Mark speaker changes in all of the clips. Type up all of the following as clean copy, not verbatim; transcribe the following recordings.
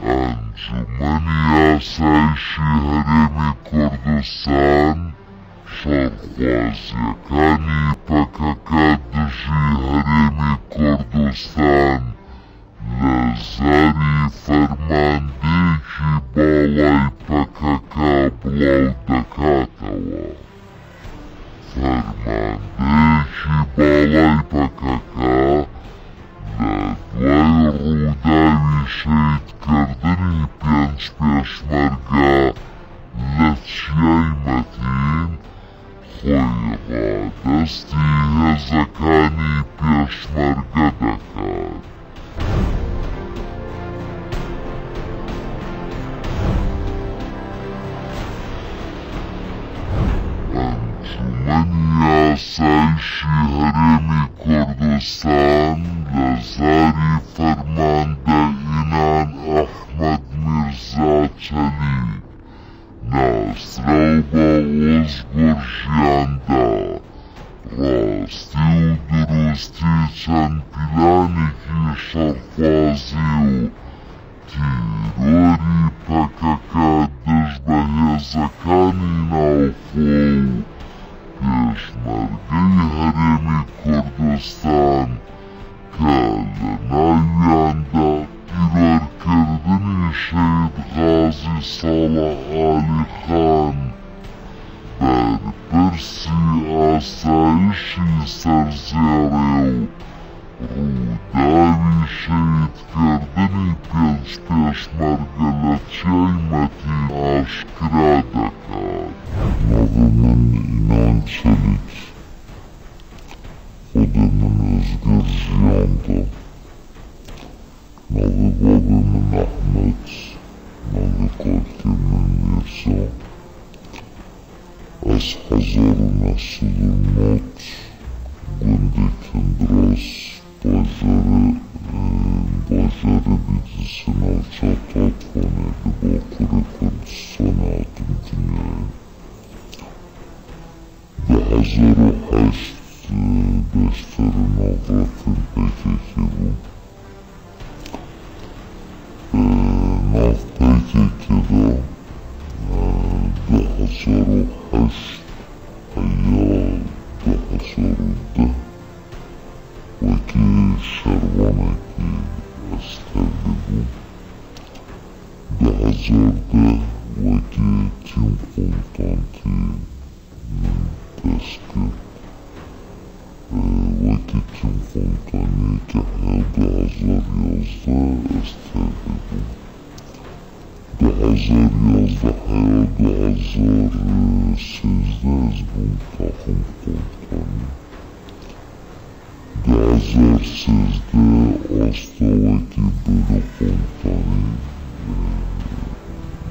Speaker 1: انجمنی آسایشی هەرێمی کوردستان شەڕخوازیەکانی پەکەکە دژی هەرێمی کوردستان لە زاری فەرماندەیەکی باڵای پەکەکە بڵاو دەکاتەوە. فەرماندەیەکی باڵای پەکەکە لە دوای ڕووداوی شەیدکردنی 5 پێشمەرگە لە چیای مەتین خۆی ڕادەستی هێزەکانی پێشمەرگە دەکات. ئەنجومەنی ئاسایشی هەرێمی کوردستان لە زاری فەرماندە ئینان ئەحمەد میرزا چەلی ناسراو بە ئۆزگورژیاندا ڕاستی و دروستی چەند پیلانێکی شەڕخوازی و تیرۆری پەکەکە دژ بە هێزەکانی ناوخۆ و پێشمەرگەی هەرێمی کوردستان کە لە ناویاندا پیرۆرکردنی شەید غازی ساڵح عالیخان بەرپرسی ئاسایشی سەرزێڕێ و ڕووداوی شەیدکردنی 5 پێشمەرگە لە چیای مەتین ئاشکرا دەکات.
Speaker 2: ناوی من ئینان چەلیک، خودی من ئۆزگورژیاندا، ناوی بابی من ئەحمەد، ناوی کاکی من میرزا. از 1990 گوندی کندراس باژار بیدیسی ناوچات هاتوانێ لە باکووری کوردستان هاتم دنیای. 2008 بێشترین ئاڤڕەتم پەیکێکی بوو. ناو پەیکێکیدا 2008 یا 2010 وەکی شەروانێکی ئەستەرلی بوو. 2010 وەکی تیم قۆمتانتی من دەست کرد. وەکی تیم قۆمتانیەکە هەیە 2011 ئەستەرلی بوو. 2011 هەیە 2013 ئەس بووم تاقم قۆمتانی. 2013 ئاستەوەکی بەرە قۆمتانی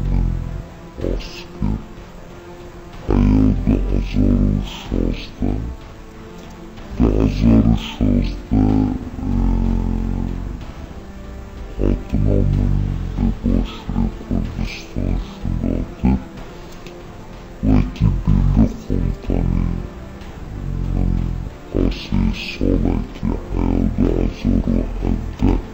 Speaker 2: من ئاست کرد. هەیە 2016 هاتنە من بە باشووری کوردستان شونداتر وەکی بینرە قۆمتانی من ئاسی ساڵێکی هەیە 2017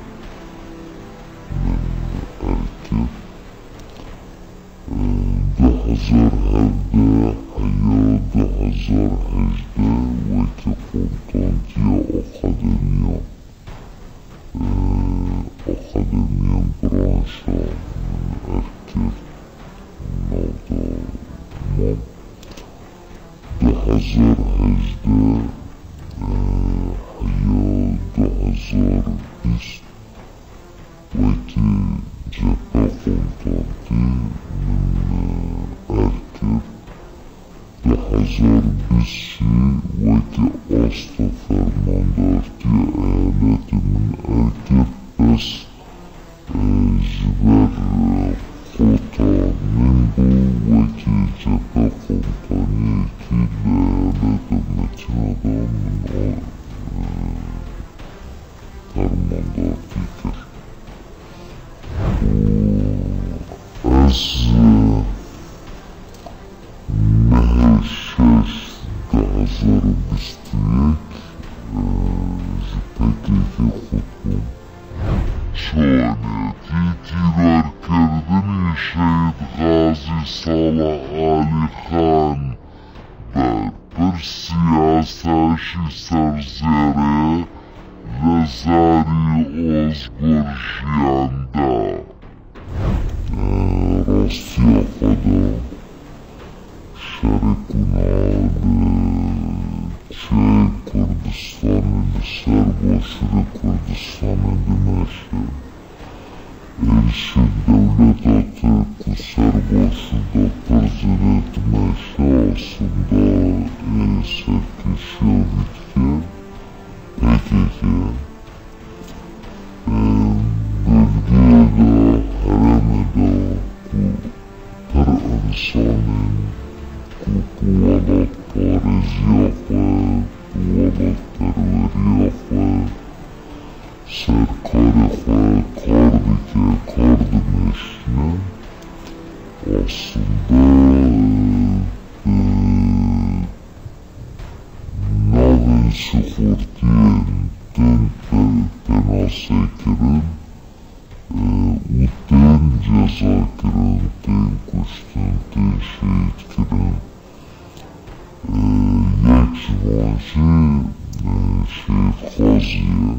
Speaker 1: چونت تیرار کردنی شهید غازی صالح علی خان بر سیاساشی سرزیره لزاری ازگرشیانده
Speaker 2: راستی خدا شرکونا چه کردستان سر باشر کردستان دمشه ایشی دولتات که سر باشده پرزیرت مشه آسنده سرکشی و ویدکه ایکی که بلگی دا حرم دا که هر انسان که ولد پارزی خواه ولد پروری خواه سرکار خواه کار بکه کار دمشنه aslında navin sıfırtiyen den asekirin uten cezakirin den kuştun den şehitkirin yek jivanji şehit Khaziye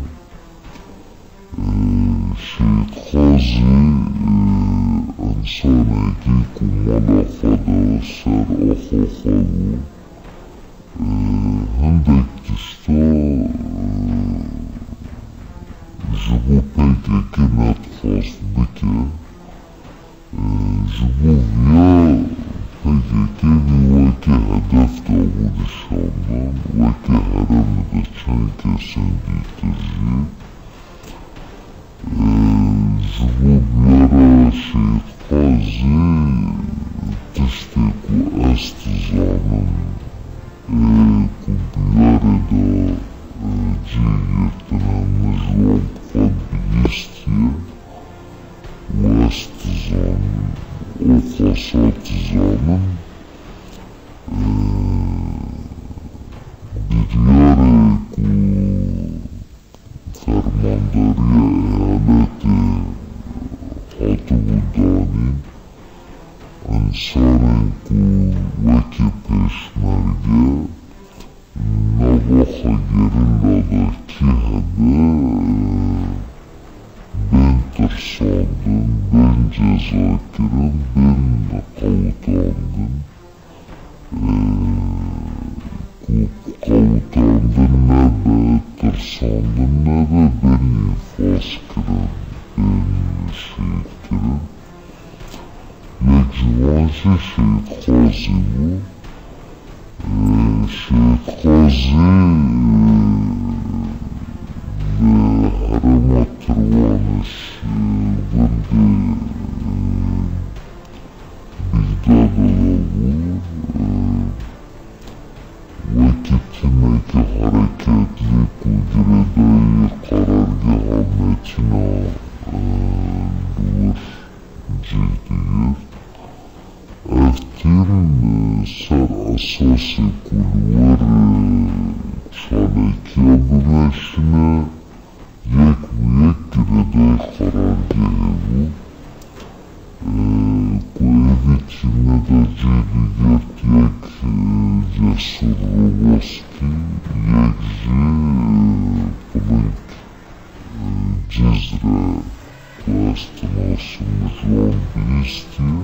Speaker 2: şehit Khazi انسانکی که مالا خدا سر آخا خواه هندک تشتا جبو پیگه که ندخواست بکه جبو بیا پیگه که وکی هدف دا بودشاندن وکی حرم دا چند کسن دیترجی جبو بیارا شیخ Khazi tişte ku astızanın ku biyare da cihirtine mecvan kufad bilistiye u astızanın o fasatızanın biryare ku fermandariye eyaleti Hatibudani انسانن که وکی پیشمرگه نواخا گرلاده کی هده بین ترساندن بین جزاکرن بین قوتاندن که قوتاندن نبه ترساندن نبه بین نفاس کرن بین شهید کرن یک جوانش شهید Khazi بود شهید Khazi به حرم تروانش بنده بیداده بود وکی تیمه که حرکت لیکو گرده قرارگه ها متینا دور جهدیه Ertin sar asası kulvar çalekiya birleşine yek bu yek girede karargehe bu ku evitine de celiyet yek cesur roboski yek blink cizre ku astinası mecvan bilistiye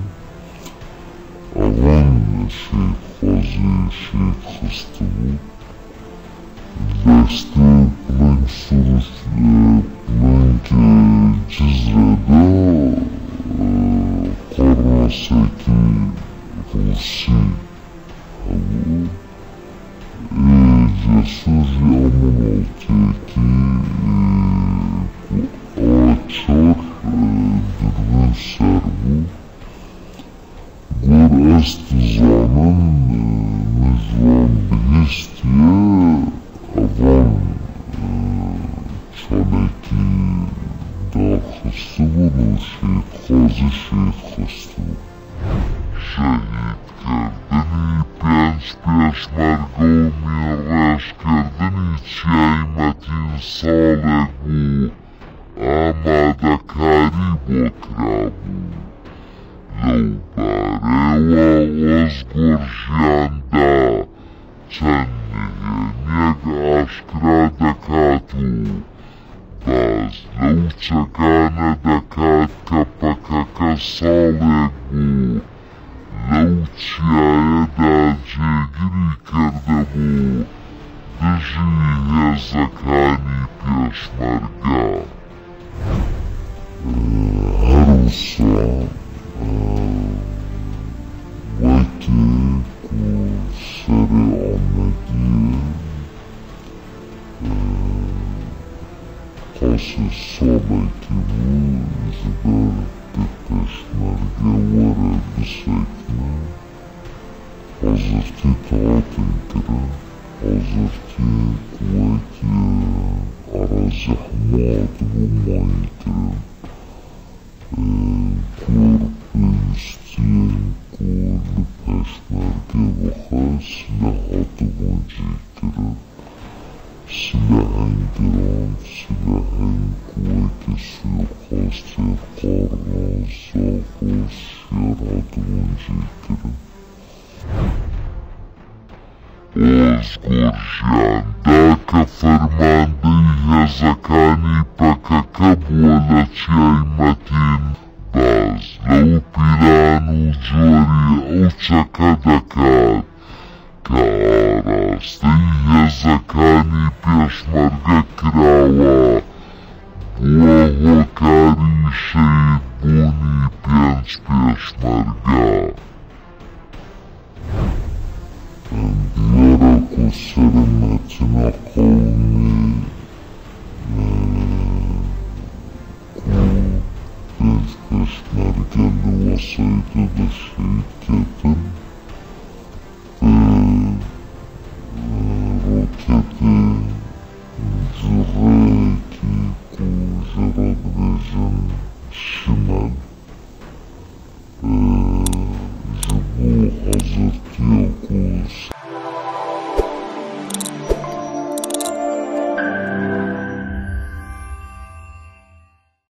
Speaker 2: Avan Şehit Khazi Şehit Khastavu Desti Blank Surus Blank Cizre'de Karaseki Rusi Havu Cesur Yaman Alteki Açar Dürbün Servu Gur astızanın mecvan bilistiye avan çaleki da xıstı bunu Şehit Khazi Şehit Khastavu
Speaker 1: شهید کردنی پیشمرگه و میراث کردنی چیای متین سالک بو آماده وكرابو لو باريوا أزقرشياندا تنهينيك أشكرا دكاتو باز لو تكانا دكات كبكاكا صالق بو لو تشايدا جيجري كردبو دجي هزكاني بيشمرقا
Speaker 2: عروسا وكي كسري عمدي قاسي الصابيكي زبر بيشمرقا ورا بسكنة حضرتي تعاطن كده حضرتي كويتي أراضي حماض وماي كده كور بيستين كور بيشمرقا وخاص سلاحات ونجي كده سلاحين جرام سلاحين كويتي سيقاستي قارة زافوس شيرات ونجي كده
Speaker 1: أزقرشياندا كفرماندي هزكاني بكاكب ولا تشاي متين باز لو بيلانو جوري أو تشكدكات كاراستي هزكاني بيشمرقا كراوا بوهو كاري شيد بوني بينس بيشمرقا
Speaker 2: دياركو سلمتنا قومي كو بيشمرقا اللي وصيت